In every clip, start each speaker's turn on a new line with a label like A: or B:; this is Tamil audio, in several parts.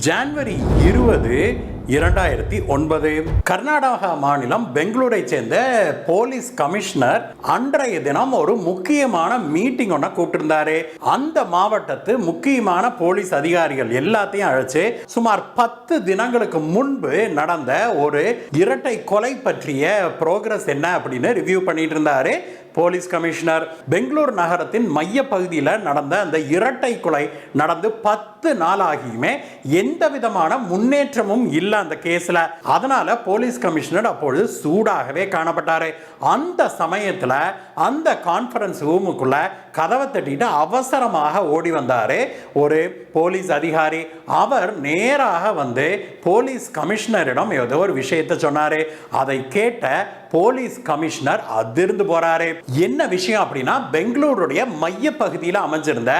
A: ஜனவரி 20, 2009 கர்நாடகா மாநிலம் பெங்களூரை சேர்ந்த போலீஸ் கமிஷனர் அன்றைய தினம் ஒரு முக்கியமான மீட்டிங் ஒன்ன கூப்பிட்டிருந்தாரு. அந்த மாவட்டத்து முக்கியமான போலீஸ் அதிகாரிகள் எல்லாத்தையும் அழைச்சு சுமார் 10 தினங்களுக்கு முன்பு நடந்த ஒரு இரட்டை கொலை பற்றிய புரோகிரஸ் என்ன அப்படின்னு ரிவ்யூ பண்ணிட்டு இருந்தாரு. போலீஸ் கமிஷனர் பெங்களூர் நகரத்தின் மைய பகுதியில் நடந்த அந்த இரட்டை கொலை நடந்து 10 நாள் ஆகியுமே எந்த விதமான முன்னேற்றமும் இல்லை அந்த கேஸ்ல. அதனால போலீஸ் கமிஷனர் அப்பொழுது சூடாகவே காணப்பட்டாரு. அந்த சமயத்தில் அந்த கான்ஃபரன்ஸ் ரூமுக்குள்ள கதவை தட்டிட்டு அவசரமாக ஓடி வந்தாரு ஒரு போலீஸ் அதிகாரி. அவர் நேராக வந்து போலீஸ் கமிஷனரிடம் ஏதோ ஒரு விஷயத்தை சொன்னாரு. அதை கேட்ட போலீஸ் கமிஷனர் அதிர்ந்து போறாரு. என்ன விஷயம் அப்படின்னா, பெங்களூருடைய மைய பகுதியில் அமைஞ்சிருந்த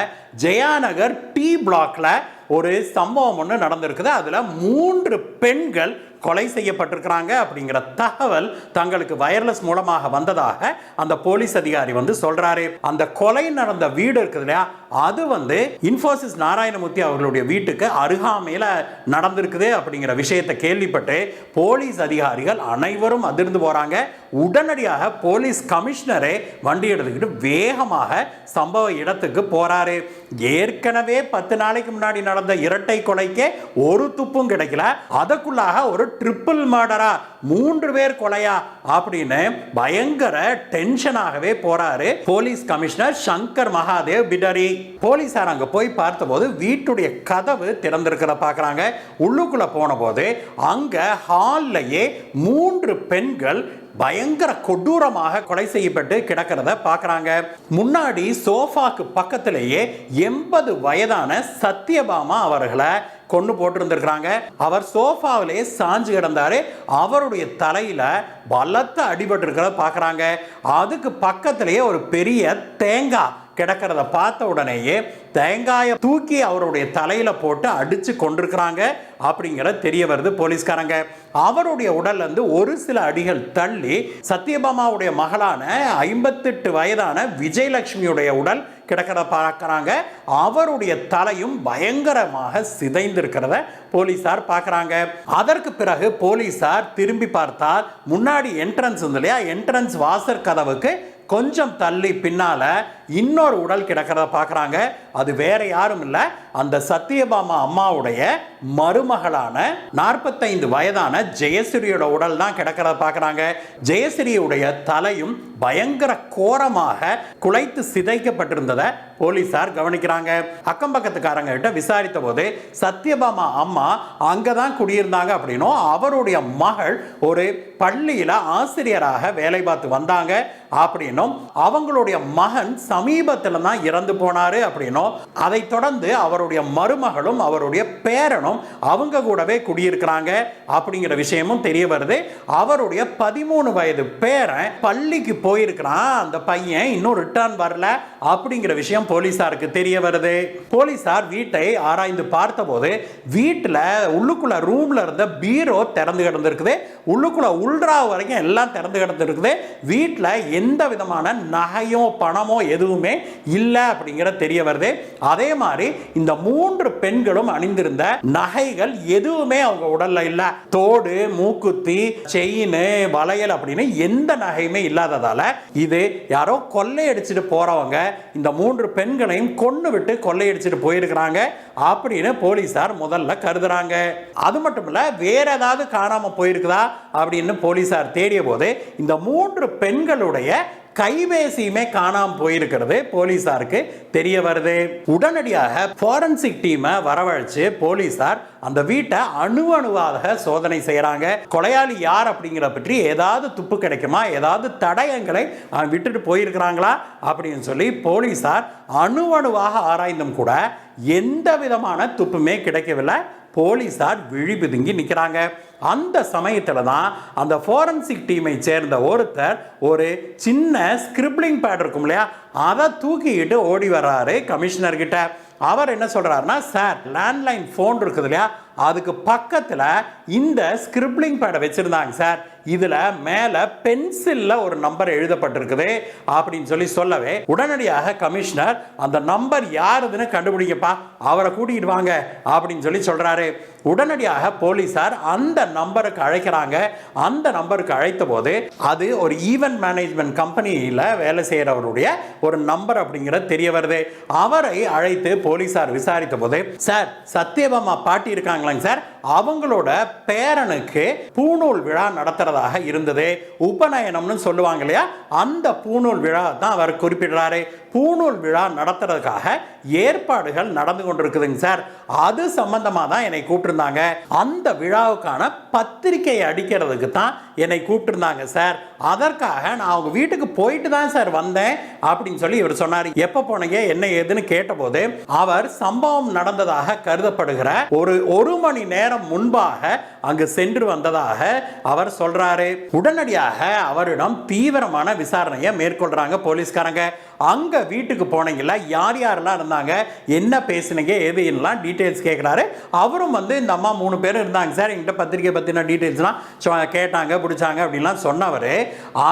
A: ஜெயாநகர் டி பிளாக்ல ஒரு சம்பவம் ஒன்று நடந்திருக்குது. அதுல 3 பெண்கள் கொலை செய்யப்பட்டிருக்கிறாங்க அப்படிங்கிற தகவல் தங்களுக்கு வயர்லெஸ் மூலமாக வந்ததாக அந்த போலீஸ் அதிகாரி வந்து சொல்றாரு. அந்த கொலை நடந்த வீடு இருக்குது இல்லையா, அது வந்து இன்ஃபோசிஸ் நாராயணமூர்த்தி அவர்களுடைய வீட்டுக்கு அருகாமையில நடந்திருக்குது அப்படிங்கிற விஷயத்தை கேள்விப்பட்டு போலீஸ் அதிகாரிகள் அனைவரும் அதிர்ந்து போறாங்க. உடனடியாக போலீஸ் கமிஷனரே வண்டி எடுத்துக்கிட்டு வேகமாக சம்பவ இடத்துக்கு போறாரு. ஏற்கனவே 10 நாளைக்கு முன்னாடி நடந்த இரட்டை கொலைக்கு ஒரு துப்பும் கிடைக்கல, அதற்குள்ளாக ஒரு ட்ரிபிள் மர்டரா, 3 பேர் கொலையா அப்படின்னு பயங்கர டென்ஷனாகவே போறாரு போலீஸ் கமிஷனர் சங்கர் மகாதேவ் பிடரி. போலீசார் அங்க போய் பார்த்தபோது வீட்டுடைய கதவு திறந்திருக்கிறத பார்க்கறாங்க. உள்ளுக்குள்ள போன போது அங்க ஹால்லையே 3 பெண்கள் பயங்கர கொடூரமாக கொலை செய்யப்பட்டு கிடக்கிறத பார்க்கறாங்க. முன்னாடி சோஃபாக்கு பக்கத்திலேயே 80 வயதான சத்யபாமா அவர்களை கொண்டு போட்டிருந்திருக்கிறாங்க. அவர் சோஃபாவிலே சாஞ்சு கிடந்தாரு. அவருடைய தலையில பலத்த அடிபட்டு இருக்கிறத பார்க்கறாங்க. அதுக்கு பக்கத்திலேயே ஒரு பெரிய தேங்காய் கிடக்கிறத பார்த்த உடனேயே தேங்காயை தூக்கி அவருடைய தலையில போட்டு அடிச்சு கொண்டிருக்கிறாங்க அப்படிங்கிற தெரிய வருது போலீஸ்காரங்க. அவருடைய உடல்ல இருந்து ஒரு சில அடிகள் தள்ளி சத்யபாமாவுடைய மகளான 58 வயதான விஜயலட்சுமியுடைய உடல் கிடக்கிறத பார்க்கறாங்க. அவருடைய தலையும் பயங்கரமாக சிதைந்திருக்கிறத போலீசார் பார்க்கறாங்க. அதற்கு பிறகு போலீசார் திரும்பி பார்த்தால் முன்னாடி என்ட்ரன்ஸ் வந்து இல்லையா, என்ட்ரன்ஸ் வாசல் கதவுக்கு கொஞ்சம் தள்ளி பின்னால இன்னொரு உடல் கிடக்கிறத பார்க்கறாங்க. அது வேற யாரும் இல்லை, அந்த சத்யபாமா அம்மாவுடைய மருமகளான 45 வயதான ஜெயஸ்ரீயோட உடல் தான் கிடக்கிறத பார்க்கறாங்க. ஜெயஸ்ரீயுடைய தலையும் பயங்கர கோரமாக குலைத்து சிதைக்கப்பட்டிருந்ததை போலீசார் கவனிக்கிறாங்க. அக்கம் பக்கத்துக்காரங்க கிட்ட விசாரித்த போது சத்யபாமா அம்மா அங்கதான் குடியிருந்தாங்க அப்படின்னும், அவருடைய மகள் ஒரு பள்ளியில ஆசிரியராக வேலை பார்த்து வந்தாங்க அப்படின்னும், அவங்களுடைய மகன் சமீபத்தில் தான் இறந்து போனாரு அப்படின்னும், அதை தொடர்ந்து அவருடைய மருமகளும் அவருடைய பேரனும் அவங்க கூடவே குடியிருக்கிறாங்க அப்படிங்கிற விஷயமும் தெரிய வருது. அவருடைய 13 வயது பேரன் பள்ளிக்கு போயிருக்கிறான், அந்த பையன் இன்னும் ரிட்டர்ன் வரல அப்படிங்கிற விஷயம் போலீசாருக்கு தெரிய வருது. போலீசார் வீட்டை ஆராய்ந்து பார்த்தபோது வீட்டில் உள்ளுக்குள்ள ரூம்ல இருந்த பீரோ திறந்து கிடந்திருக்குது. உள்ளுக்குள்ள உள்ரா வரைக்கும் எல்லாம் திறந்து கிடந்திருக்குது. வீட்டில் எந்த விதமான நகையோ பணமோ எதுவுமே இல்லை அப்படிங்கிற தெரிய வருது. அதே மாதிரி இந்த 3 பெண்களும் அணிந்திருந்த நகைகள் எதுவுமே அவங்க உடல்ல இல்ல. தோடு, மூக்குத்தி, செயின், வளையல் அப்படின்னு எந்த நகையுமே இல்லாததால இது யாரோ கொள்ளையடிச்சிட்டு போறவங்க இந்த 3 பெண்களையும் கொன்னு விட்டு கொள்ளையடிச்சிட்டு போயிருக்கிறாங்க அப்படின்னு போலீசார் முதல்ல கருதுறாங்க. அது மட்டும் இல்ல, வேற ஏதாவது காணாம போயிருக்குதா அப்படின்னு போலீசார் தேடிய போது இந்த 3 பெண்களுடைய கைபேசியுமே காணாம போயிருக்கிறது போலீசாருக்கு தெரிய வருது. உடனடியாக ஃபாரன்சிக் டீமை வரவழைச்சு போலீசார் அந்த வீட்டை அணுவாக சோதனை செய்யறாங்க. கொலையாளி யார் அப்படிங்கிற பற்றி ஏதாவது துப்பு கிடைக்குமா, ஏதாவது தடயங்களை விட்டுட்டு போயிருக்கிறாங்களா அப்படின்னு சொல்லி போலீசார் அணுவாக ஆராய்ந்தும் கூட எந்த விதமான துப்புமே கிடைக்கவில்லை. போலீசார் விழிபிதுங்கி நிற்கிறாங்க. அந்த சமயத்தில் தான் அந்த ஃபாரன்சிக் டீமை சேர்ந்த ஒருத்தர் ஒரு சின்ன ஸ்கிரிப்ளிங் பேட் இருக்கும் இல்லையா, அதை தூக்கிக்கிட்டு ஓடி வர்றாரு கமிஷனர் கிட்ட. அவர் என்ன சொல்றாருன்னா, சார் லேண்ட்லைன் ஃபோன் இருக்குது இல்லையா, அதுக்கு பக்கத்துல இந்த ஸ்கிரிப்ளிங் பேடை வச்சிருந்தாங்க சார். இதுல மேல பென்சில்ல ஒரு நம்பர் எழுதப்பட்டிருக்குது அப்படின்னு சொல்லவே உடனடியாக கமிஷனர் அந்த நம்பர் யாருதுன்னு கண்டுபிடிக்கப்பா, அவரை கூட்டிட்டு வாங்க அப்படின்னு சொல்றாரு. உடனடியாக போலீசார் அந்த நம்பருக்கு அழைக்கிறாங்க. அந்த நம்பருக்கு அழைத்த போது அது ஒரு ஈவென்ட் மேனேஜ்மெண்ட் கம்பெனியில் வேலை செய்யறவருடைய ஒரு நம்பர் அப்படிங்கிறது தெரிய வருது. அவரை அழைத்து போலீசார் விசாரித்த போது, சார் சத்யபாமா பாட்டி இருக்காங்களாங்க சார், அவங்களோட பேரனுக்கு பூநூல் விழா நடத்துறதாக இருந்தது. உபநயனம்னு சொல்லுவாங்க இல்லையா, அந்த பூநூல் விழா தான் அவர் குறிப்பிடுறாரு. பூநூல் விழா நடத்துறதுக்காக ஏற்பாடுகள் நடந்து கொண்டிருக்குதுங்க சார். அது சம்பந்தமா தான் என்னை கூப்பிட்டுருந்தாங்க. அந்த விழாவுக்கான பத்திரிகை அடிக்கிறதுக்கு தான் என்னை கூப்பிட்டுருந்தாங்க சார். அதற்காக நான் அவங்க வீட்டுக்கு போயிட்டு தான் சார் வந்தேன் அப்படின்னு இவர் சொன்னார். எப்ப போனீங்க என்ன ஏதுன்னு கேட்டபோது அவர் சம்பவம் நடந்ததாக கருதப்படுகிற ஒரு மணி நேரம் முன்பாக அங்கு சென்று வந்ததாக அவர் சொல்றாரு. உடனடியாக அவரிடம் தீவிரமான விசாரணையை மேற்கொள்றாங்க போலீஸ்காரங்க. அங்க வீட்டுக்கு போனீங்களா, யார் யாரெல்லாம் இருந்தாங்க, என்ன பேசுனீங்க, எது எல்லாம் டீடைல்ஸ் கேட்கிறாரு. அவரும் இந்த அம்மா 3 பேர் இருந்தாங்க சார், என்கிட்ட பத்திரிகை பத்தின டீடைல்ஸ்லாம் கேட்டாங்க, பிடிச்சாங்க அப்படின்லாம் சொன்னவர்.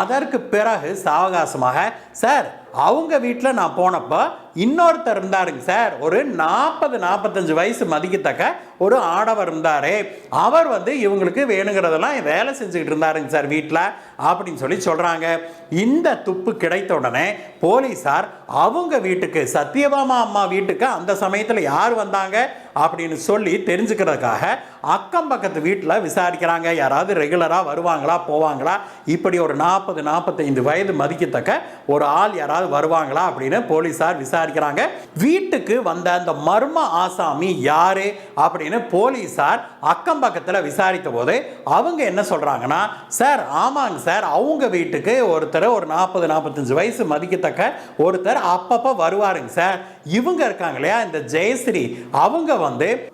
A: அதற்கு பிறகு சாவகாசமாக, சார் அவங்க வீட்டில் நான் போனப்போ இன்னொருத்தர் இருந்தாருங்க சார், ஒரு 40-45 வயசு மதிக்கத்தக்க ஒரு ஆடவர் இருந்தாரு. அவர் இவங்களுக்கு வேணுங்கிறதெல்லாம் வேலை செஞ்சுக்கிட்டு இருந்தாருங்க சார் வீட்டில் அப்படின்னு சொல்றாங்க. இந்த துப்பு கிடைத்த உடனே போலீசார் அவங்க வீட்டுக்கு, சத்யபாமா அம்மா வீட்டுக்கு அந்த சமயத்தில் யார் வந்தாங்க அப்படின்னு சொல்லி தெரிஞ்சுக்கிறதுக்காக அக்கம் பக்கத்து வீட்டில் விசாரிக்கிறாங்க. யாராவது ரெகுலராக வருவாங்களா போவாங்களா, இப்படி ஒரு 40-45 வயது மதிக்கத்தக்க ஒரு ஆள் யாராவது வருவாங்களா அப்படின்னு போலீசார் விசாரிக்கிறாங்க. வீட்டுக்கு வந்த அந்த மர்ம ஆசாமி யாரு அப்படின்னு போலீசார் அக்கம் பக்கத்தில் விசாரித்த போது அவங்க என்ன சொல்றாங்கன்னா, சார் ஆமாங்க சார், அவங்க வீட்டுக்கு ஒருத்தர் ஒரு 40-45 வயசு மதிக்கத்தக்க ஒருத்தர் அப்பப்போ வருவாருங்க சார். இவங்க இருக்காங்க இல்லையா, இந்த ஜெயஸ்ரீ, அவங்க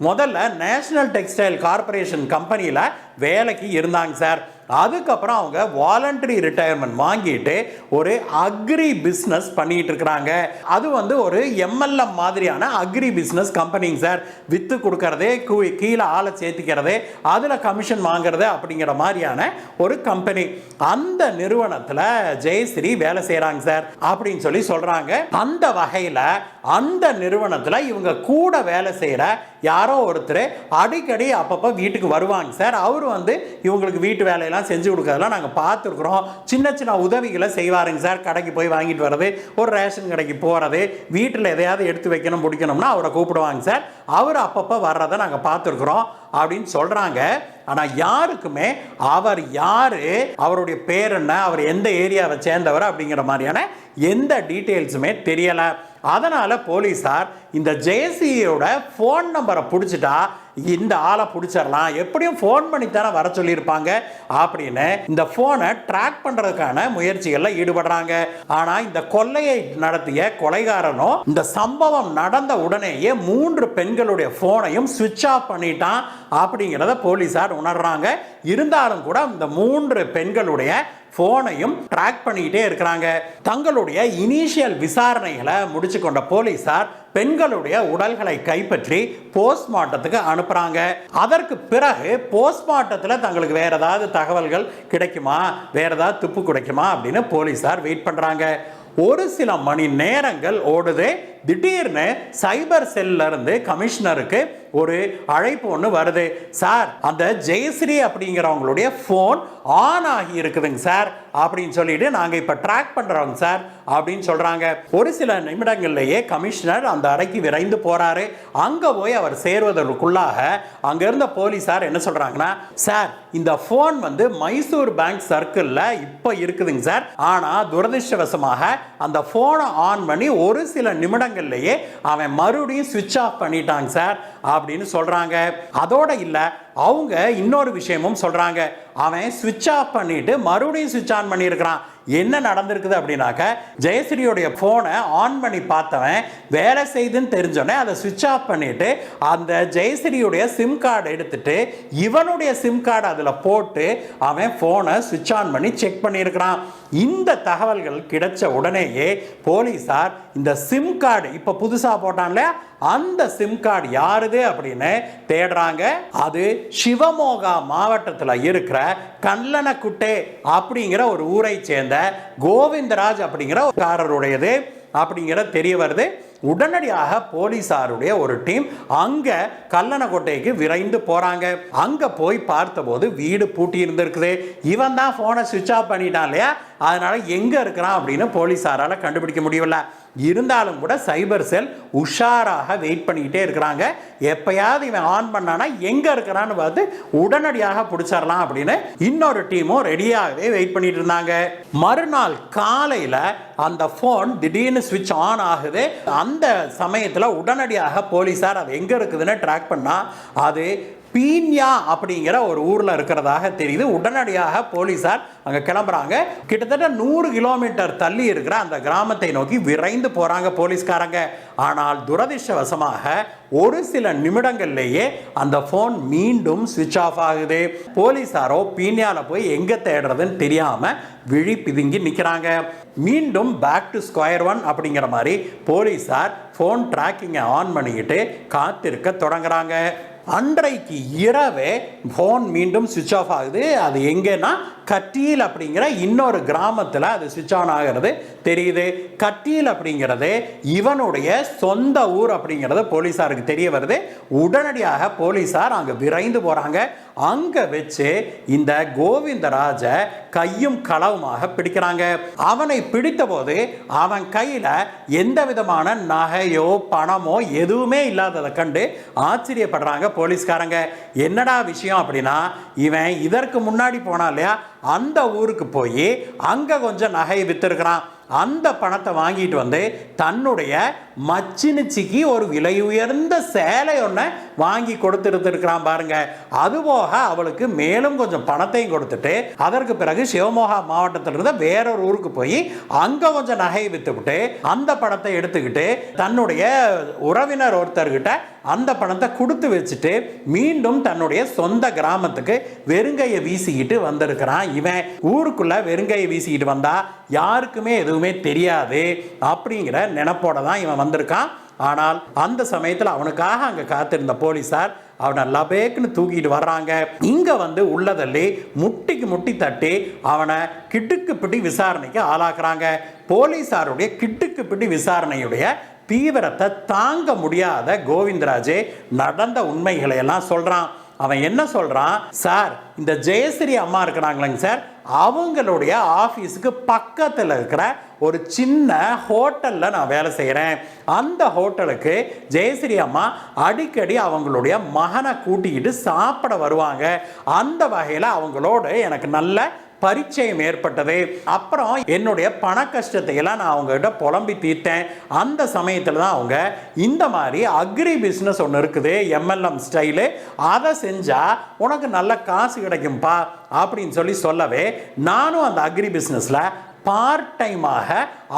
A: முதல்ல நேஷனல் டெக்ஸ்டைல் கார்பரேஷன் கம்பெனியில் வேலைக்கு இருந்தாங்க சார். அதுக்கப்புறம் அவங்க வாலண்டரி ரிட்டையர்மெண்ட் வாங்கிட்டு ஒரு அக்ரி பிஸ்னஸ் பண்ணிட்டு இருக்கிறாங்க. அது ஒரு MLM மாதிரியான அக்ரி பிஸ்னஸ் கம்பெனிங்க சார். வித்து கொடுக்கறது, கீழே ஆளை சேர்த்துக்கிறது, அதில் கமிஷன் வாங்குறது அப்படிங்கிற மாதிரியான ஒரு கம்பெனி. அந்த நிறுவனத்தில் ஜெயஸ்ரீ வேலை செய்கிறாங்க சார் அப்படின்னு சொல்றாங்க. அந்த வகையில் அந்த நிறுவனத்தில் இவங்க கூட வேலை செய்கிற யாரோ ஒருத்தர் அடிக்கடி அப்பப்போ வீட்டுக்கு வருவாங்க சார். அவர் இவங்களுக்கு வீட்டு வேலையெல்லாம் செஞ்சு கொடுக்கறதெல்லாம் நாங்கள் பார்த்துருக்குறோம். சின்ன சின்ன உதவிகளை செய்வாருங்க சார். கடைக்கு போய் வாங்கிட்டு வர்றது, ஒரு ரேஷன் கடைக்கு போகிறது, வீட்டில் எதையாவது எடுத்து வைக்கணும் பிடிக்கணும்னா அவரை கூப்பிடுவாங்க சார். அவர் அப்பப்போ வர்றதை நாங்கள் பார்த்துருக்குறோம் அப்படின்னு சொல்கிறாங்க. ஆனால் யாருக்குமே அவர் யார், அவருடைய பேர் என்ன, அவர் எந்த ஏரியாவை சேர்ந்தவர் அப்படிங்கிற மாதிரியான எந்த டீட்டெயில்ஸுமே தெரியலை. அதனால் போலீஸார் இந்த ஜெயஸ்ரீயோட ஃபோன் நம்பரை பிடிச்சிட்டா இந்த ஆளை பிடிச்சிடலாம், எப்படியும் ஃபோன் பண்ணி தானே வர சொல்லியிருப்பாங்க அப்படின்னு இந்த ஃபோனை ட்ராக் பண்ணுறதுக்கான முயற்சிகளில் ஈடுபடுறாங்க. ஆனால் இந்த கொள்ளையை நடத்திய கொலைகாரனும் இந்த சம்பவம் நடந்த உடனேயே 3 பெண்களுடைய ஃபோனையும் சுவிட்ச் ஆஃப் பண்ணிட்டான் அப்படிங்கிறத போலீஸார் உணர்றாங்க. இருந்தாலும் கூட இந்த 3 பெண்களுடைய போனையும் ட்ராக் பண்ணிக்கிட்டே இருக்கிறாங்க. தங்களுடைய இனிஷியல் விசாரணைகளை முடிச்சு கொண்ட போலீசார் பெண்களுடைய உடல்களை கைப்பற்றி போஸ்ட்மார்ட்டத்துக்கு அனுப்புறாங்க. அதற்கு பிறகு போஸ்ட்மார்ட்டத்தில் தங்களுக்கு வேற ஏதாவது தகவல்கள் கிடைக்குமா, வேற ஏதாவது துப்பு கிடைக்குமா அப்படின்னு போலீசார் வெயிட் பண்றாங்க. ஒரு சில மணி நேரங்கள் ஓடுது. திடீர்னு சைபர் செல்ல இருந்து கமிஷனருக்கு ஒரு அழைப்பு ஒன்று வருது. சார், அந்த ஜெயஸ்ரீ அப்படிங்கிறவங்களுடைய ஃபோன் ஆன் ஆகி இருக்குதுங்க சார் அப்படின்னு சொல்லிட்டு நாங்கள் இப்போ ட்ராக் பண்ணுறோங்க சார் அப்படின்னு சொல்கிறாங்க. ஒரு சில நிமிடங்கள்லேயே கமிஷனர் அந்த அறைக்கு விரைந்து போகிறாரு. அங்கே போய் அவர் சேர்வதற்குள்ளாக அங்கே இருந்த போலீஸார் என்ன சொல்கிறாங்கன்னா, சார் இந்த ஃபோன் மைசூர் பேங்க் சர்க்கிளில் இப்போ இருக்குதுங்க சார். ஆனால் துரதிருஷ்டவசமாக அந்த ஃபோனை ஆன் பண்ணி ஒரு சில நிமிடங்கள்லேயே அவன் மறுபடியும் சுவிட்ச் ஆஃப் பண்ணிட்டாங்க சார் அப்படின்னு சொல்றாங்க. அதோட இல்ல, அவங்க இன்னொரு விஷயமும் சொல்றாங்க. அவன் சுவிட்ச் ஆஃப் பண்ணிட்டு மறுபடியும் சுவிட்ச் ஆன் பண்ணியிருக்கிறான். என்ன நடந்திருக்குது அப்படின்னாக்க, ஜெயஸ்ரீயோடைய போனை ஆன் பண்ணி பார்த்தவன் வேலை செய்துன்னு தெரிஞ்சோடனே அதை சுவிட்ச் ஆஃப் பண்ணிட்டு அந்த ஜெயஸ்ரீயுடைய சிம் கார்டு எடுத்துட்டு இவனுடைய சிம் கார்டு அதில் போட்டு அவன் போனை சுவிட்ச் ஆன் பண்ணி செக் பண்ணியிருக்கிறான். இந்த தகவல்கள் கிடைச்ச உடனேயே போலீசார் இந்த சிம் கார்டு இப்ப புதுசா போட்டான்ல அந்த சிம் கார்டு யாருது அப்படின்னு தேடுறாங்க. அது சிவமோகா மாவட்டத்தில் இருக்கிற கல்லணக்குட்டை அப்படிங்கிற ஒரு ஊரை சேர்ந்த கோவிந்தராஜ் அப்படிங்கிற ஒரு காரருடையது அப்படிங்கிற தெரிய வருது. உடனடியாக போலீசாருடைய ஒரு டீம் அங்க கல்லணக்கோட்டைக்கு விரைந்து போறாங்க. அங்க போய் பார்த்தபோது வீடு பூட்டி இருந்திருக்குது. இவன் தான் போனை சுவிட்ச் ஆஃப் பண்ணிட்டான் இல்லையா, அதனால எங்க இருக்கிறான் அப்படின்னு போலீசாரால கண்டுபிடிக்க முடியல. இருந்தாலும் கூட சைபர் செல் உஷாராக வெயிட் பண்ணிக்கிட்டே இருக்கிறாங்க. எப்பயாவது இவன் ஆன் பண்ணானா எங்க இருக்கிறான்னு பார்த்து உடனடியாக பிடிச்சிடலாம் அப்படின்னு இன்னொரு டீமும் ரெடியாகவே வெயிட் பண்ணிட்டு இருந்தாங்க. மறுநாள் காலையில அந்த போன் திடீர்னு சுவிட்ச் ஆன் ஆகுது. அந்த சமயத்தில் உடனடியாக போலீசார் அது எங்க இருக்குதுன்னு ட்ராக் பண்ணா அது பீன்யா அப்படிங்கிற ஒரு ஊர்ல இருக்கிறதாக தெரியுது. உடனடியாக போலீசார் அங்க கிளம்புறாங்க. கிட்டத்தட்ட 100 கிலோமீட்டர் தள்ளி இருக்கிற அந்த கிராமத்தை நோக்கி விரைந்து போறாங்க போலீஸ்காரங்க. ஆனால் துரதிர்ஷ்டவசமாக ஒரு சில நிமிடங்கள்லேயே அந்த போன் மீண்டும் சுவிட்ச் ஆஃப் ஆகுது. போலீசாரோ பீன்யால போய் எங்க தேடுறதுன்னு தெரியாம விழி பிதுங்கி நிக்கிறாங்க. மீண்டும் பேக் டு ஸ்கொயர் ஒன் அப்படிங்கிற மாதிரி போலீசார் போன் டிராக்கிங்கை ஆன் பண்ணிக்கிட்டு காத்திருக்க தொடங்குறாங்க. அன்றைக்கு இரவே போன் மீண்டும் சுவிட்ச் ஆஃப் ஆகுது. அது எங்கன்னா கட்டியில் அப்படிங்கிற இன்னொரு கிராமத்தில் அது சுவிட்ச் ஆன் ஆகிறது தெரியுது. கட்டியில் அப்படிங்கிறது இவனுடைய சொந்த ஊர் அப்படிங்கிறது போலீசாருக்கு தெரிய வருது. உடனடியாக போலீசார் அங்கே விரைந்து போகிறாங்க. அங்கே வச்சு இந்த கோவிந்தராஜ கையும் களவுமாக பிடிக்கிறாங்க. அவனை பிடித்த போது அவன் கையில் எந்த விதமான நகையோ பணமோ எதுவுமே இல்லாததை கண்டு ஆச்சரியப்படுறாங்க போலீஸ்காரங்க. என்னடா விஷயம் அப்படின்னா, இவன் இதற்கு முன்னாடி போனா இல்லையா அந்த ஊருக்கு போய் அங்க கொஞ்சம் நகையை வித்திருக்கிறான். அந்த பணத்தை வாங்கிட்டு வந்து தன்னுடைய மச்சினிச்சிக்கு ஒரு விலை உயர்ந்த சேலை ஒன்றை வாங்கி கொடுத்துருக்கிறான் பாருங்க. அதுபோக அவளுக்கு மேலும் கொஞ்சம் பணத்தையும் கொடுத்துட்டு அதற்கு பிறகு சிவமோகா மாவட்டத்தில் இருந்த வேறொரு ஊருக்கு போய் அங்க கொஞ்சம் நகையை வித்துவிட்டு அந்த பணத்தை எடுத்துக்கிட்டு தன்னுடைய உறவினர் ஒருத்தர்கிட்ட அந்த பணத்தை கொடுத்து வச்சுட்டு மீண்டும் தன்னுடைய சொந்த கிராமத்துக்கு வெறுங்கையை வீசிக்கிட்டு வந்திருக்கிறான். இவன் ஊருக்குள்ள வெறுங்கையை வீசிக்கிட்டு வந்தா யாருக்குமே எதுவுமே தெரியாது அப்படிங்கிற நினைப்போட தான் இவன் வந்திருக்கான். ஆனால் அந்த சமயத்தில் அவனுக்காக அங்கே காத்திருந்த போலீசார் அவனை லபேக்குன்னு தூக்கிட்டு வர்றாங்க. இங்க வந்து உள்ளதள்ளி முட்டிக்கு முட்டி தட்டி அவனை கிட்டுக்கு பிடி விசாரணைக்கு ஆளாக்குறாங்க. போலீசாருடைய கிட்டுக்கு பிடி விசாரணையுடைய தீவிரத்தை தாங்க முடியாத கோவிந்தராஜே நடந்த உண்மைகளை எல்லாம் சொல்றான். அவன் என்ன சொல்றான், சார் இந்த ஜெயஸ்ரீ அம்மா இருக்கிறாங்களேங்க சார், அவங்களுடைய ஆஃபீஸுக்கு பக்கத்தில் இருக்கிற ஒரு சின்ன ஹோட்டலில் நான் வேலை செய்கிறேன். அந்த ஹோட்டலுக்கு ஜெயஸ்ரீ அம்மா அடிக்கடி அவங்களுடைய மகனை கூட்டிக்கிட்டு சாப்பிட வருவாங்க. அந்த வகையில் அவங்களோட எனக்கு நல்ல பரிச்சயம் ஏற்பட்டது. அப்புறம் என்னுடைய பண கஷ்டத்தை எல்லாம் நான் அவங்ககிட்ட புலம்பி தீர்த்தேன். அந்த சமயத்தில் தான் அவங்க இந்த மாதிரி அக்ரி பிஸ்னஸ் ஒன்று இருக்குது MLM ஸ்டைலு, அதை செஞ்சால் உனக்கு நல்ல காசு கிடைக்கும்பா அப்படின்னு சொல்லவே நானும் அந்த அக்ரி பிஸ்னஸில் பார்ட் டைமாக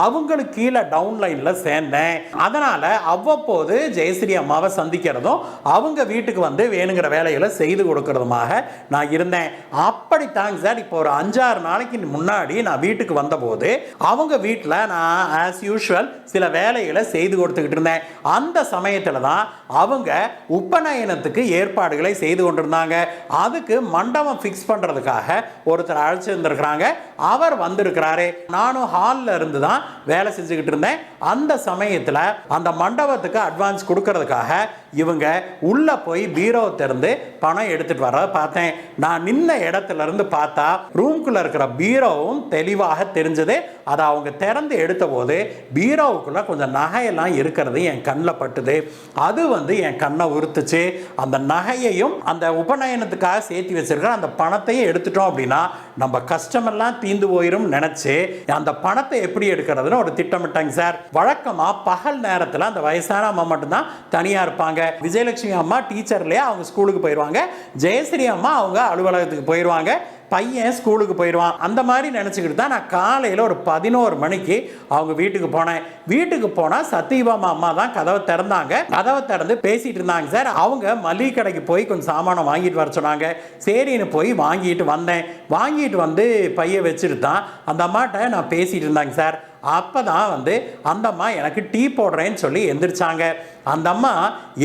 A: அவங்களுக்கு கீழே டவுன்லைனில் சேர்ந்தேன். அதனால் அவ்வப்போது ஜெயஸ்ரீ அம்மாவை சந்திக்கிறதும் அவங்க வீட்டுக்கு வந்து வேணுங்கிற வேலைகளை செய்து கொடுக்கறதுமாக நான் இருந்தேன். அப்படித்தாங்க சார் இப்போ ஒரு 5-6 நாளைக்கு முன்னாடி நான் வீட்டுக்கு வந்தபோது அவங்க வீட்டில் நான் ஆஸ் யூஷுவல் சில வேலைகளை செய்து கொடுத்துக்கிட்டு இருந்தேன். அந்த சமயத்தில் தான் அவங்க உபநயனத்துக்கு ஏற்பாடுகளை செய்து கொண்டிருந்தாங்க. அதுக்கு மண்டபம் ஃபிக்ஸ் பண்ணுறதுக்காக ஒருத்தர் அழைச்சிருந்துருக்கிறாங்க. அவர் வந்திருக்கிறாரு. நானும் ஹாலில் இருந்து தான் வேலை செஞ்சுக்கிட்டு இருந்தேன். அந்த சமயத்தில் அந்த மண்டபத்துக்கு அட்வான்ஸ் கொடுக்கறதுக்காக இவங்க உள்ள போய் பீரோ திறந்து பணம் எடுத்துட்டு வர பார்த்தேன். நான் நின்ன இடத்துல இருந்து பார்த்தா ரூம்குள்ள இருக்கிற பீரோவும் தெளிவாக தெரிஞ்சது. அதை அவங்க திறந்து எடுத்த போது பீரோவுக்குள்ள கொஞ்சம் நகையெல்லாம் இருக்கிறது என் கண்ணில் பட்டுது. அது வந்து என் கண்ணை உறுத்துச்சு. அந்த நகையையும் அந்த உபநயனத்துக்காக சேர்த்து வச்சிருக்கிற அந்த பணத்தையும் எடுத்துட்டோம் அப்படின்னா நம்ம கஷ்டமெல்லாம் தீந்து போயிரும் நினைச்சு அந்த பணத்தை எப்படி எடுக்கிறதுன்னு ஒரு திட்டமிட்டாங்க சார். வழக்கமா பகல் நேரத்தில் அந்த வயசான அம்மா மட்டும்தான் தனியா இருப்பாங்க. விஜயலட்சுமி அம்மா டீச்சர்லயே அவங்க ஸ்கூலுக்கு போயிடுவாங்க. ஜெயஸ்ரீ அம்மா அவங்க அலுவலகத்துக்கு போயிடுவாங்க. பையன் ஸ்கூலுக்கு போயிடுவான். அந்த மாதிரி நினச்சிக்கிட்டு தான் நான் காலையில் ஒரு 11 மணிக்கு அவங்க வீட்டுக்கு போனேன். வீட்டுக்கு போனால் சத்யபாமா அம்மா தான் கதவை திறந்தாங்க. கதவை திறந்து பேசிகிட்டு இருந்தாங்க சார். அவங்க மளிகை கடைக்கு போய் கொஞ்சம் சாமானம் வாங்கிட்டு வர சொன்னாங்க. சரின்னு போய் வாங்கிட்டு வந்தேன். வாங்கிட்டு வந்து பையை வச்சுட்டு தான் அந்த அம்மாட்ட நான் பேசிகிட்டு இருந்தாங்க சார். அப்போ தான் அந்த அம்மா எனக்கு டீ போடுறேன்னு சொல்லி எந்திரிச்சாங்க. அந்த அம்மா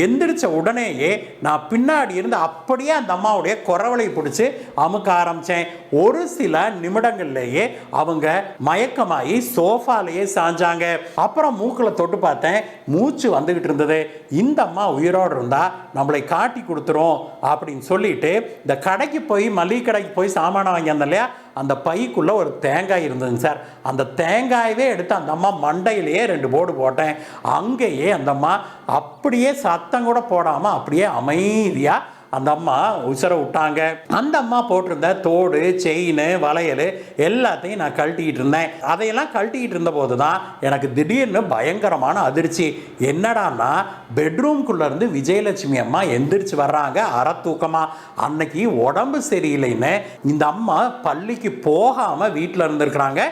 A: எந்திரிச்ச உடனேயே நான் பின்னாடி இருந்து அப்படியே அந்த அம்மாவுடைய குரவலை பிடிச்சி அமுக்க ஆரம்பித்தேன். ஒரு சில நிமிடங்கள்லேயே அவங்க மயக்கமாகி சோஃபாலேயே சாஞ்சாங்க. அப்புறம் மூக்கில் தொட்டு பார்த்தேன், மூச்சு வந்துக்கிட்டு இருந்தது. இந்த அம்மா உயிரோடு இருந்தால் நம்மளை காட்டி கொடுத்துரும் அப்படின்னு சொல்லிட்டு இந்த கடைக்கு போய் மளிகை கடைக்கு போய் சாமானம் வாங்கி வந்தேன் இல்லையா, அந்த பைக்குள்ளே ஒரு தேங்காய் இருந்ததுங்க சார். அந்த தேங்காயவே எடுத்து அந்த அம்மா மண்டையிலேயே 2 போடு போட்டேன். அங்கேயே அந்த அம்மா அப்படியே சத்தம் கூட போடாமல் அப்படியே அமைதியாக அந்த அம்மா உசர விட்டாங்க. அந்த அம்மா போட்டிருந்த தோடு, செயின், வளையல் எல்லாத்தையும் நான் கழட்டிக்கிட்டு இருந்தேன். அதையெல்லாம் கழட்டிக்கிட்டு இருந்த போது தான் எனக்கு திடீர்னு பயங்கரமான அதிர்ச்சி. என்னடான்னா பெட்ரூம்குள்ளே இருந்து விஜயலட்சுமி அம்மா எந்திரிச்சு வர்றாங்க அறத்தூக்கமா. அன்னைக்கு உடம்பு சரியில்லைன்னு இந்த அம்மா பள்ளிக்கு போகாமல் வீட்டில் இருந்திருக்கிறாங்க.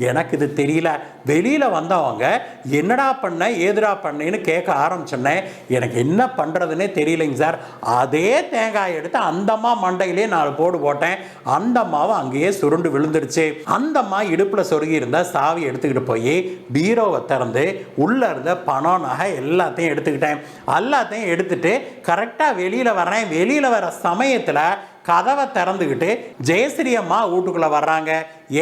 A: எனக்கு இது தெரியல. வெளியில் வந்தவங்க என்னடா பண்ண ஏதுடா பண்ணேன்னு கேட்க ஆரம்பிச்சோன்னே எனக்கு என்ன பண்ணுறதுன்னே தெரியலைங்க சார். அதே தேங்காய் எடுத்து அந்த அம்மா மண்டையிலே 4 போடு போட்டேன். அந்த அம்மாவை அங்கேயே சுருண்டு விழுந்துருச்சு. அந்த அம்மா இடுப்பில் சொருகி இருந்த சாவி எடுத்துக்கிட்டு போய் பீரோவை திறந்து உள்ளே இருந்த பணம், நகை எல்லாத்தையும் எடுத்துக்கிட்டேன். எல்லாத்தையும் எடுத்துட்டு கரெக்டாக வெளியில் வர்றேன். வெளியில் வர சமயத்தில் கதவை திறந்துக்கிட்டு ஜெயஸ்ரீ அம்மா வீட்டுக்குள்ளே வர்றாங்க.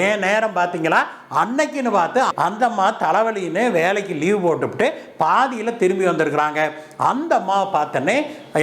A: ஏன் நேரம் பார்த்தீங்களா, அன்னைக்குன்னு பார்த்து அந்த அம்மா தலைவலின்னு வேலைக்கு லீவ் போட்டுவிட்டு பாதியில் திரும்பி வந்திருக்கிறாங்க. அந்த அம்மாவை பார்த்தோன்னே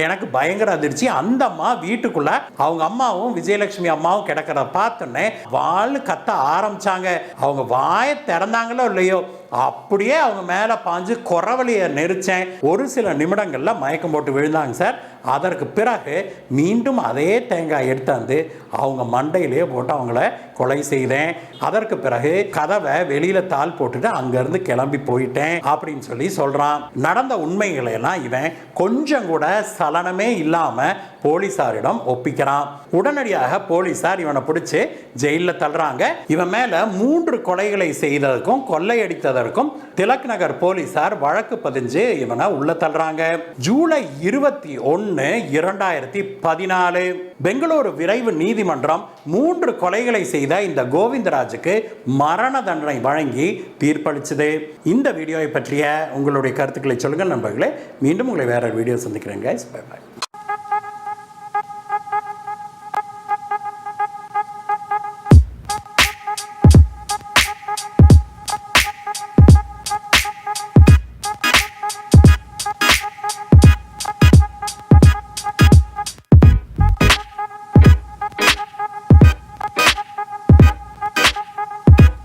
A: எனக்கு பயங்கர அதிர்ச்சி. அந்த அம்மா வீட்டுக்குள்ளே அவங்க அம்மாவும் விஜயலட்சுமி அம்மாவும் கிடக்கிறத பார்த்தோன்னே வாழ் கத்த ஆரம்பித்தாங்க. அவங்க வாயை திறந்தாங்களோ இல்லையோ அப்படியே அவங்க மேலே பாஞ்சு குறவழியை நெரிச்சேன். ஒரு சில நிமிடங்களில் மயக்கம் போட்டு விழுந்தாங்க சார். அதற்கு பிறகு மீண்டும் அதே தேங்காய் எடுத்தாந்து அவங்க மண்டையிலேயே போட்டு அவங்கள கொலை செய்தேன். அதற்கு பிறகு கதவை வெளியில தாள் போட்டுட்டு அங்கிருந்து கிளம்பி போயிட்டேன் அப்படின்னு சொல்லி சொல்றான். நடந்த உண்மைகளை எல்லாம் இவன் கொஞ்சம் கூட சலனமே இல்லாம போலீசாரிடம் ஒப்பிக்கிறான். உடனடியாக போலீசார் இவனை பிடிச்சு ஜெயிலில் தள்ளுறாங்க. இவன் மேல 3 கொலைகளை செய்ததற்கும் கொள்ளையடித்ததற்கும் திலக் நகர் போலீசார் வழக்கு பதிஞ்சு இவனை உள்ள தள்ளுறாங்க. ஜூலை 21, 2014 பெங்களூரு விரைவு நீதிமன்றம் 3 கொலைகளை செய்த இந்த கோவிந்தராஜுக்கு மரண தண்டனை வழங்கி தீர்ப்பளிச்சது. இந்த வீடியோவை பற்றிய உங்களுடைய கருத்துக்களை சொல்லுங்கள் நண்பர்களே. மீண்டும் உங்களை வேற வீடியோ சந்திக்கிறேன். Bye bye.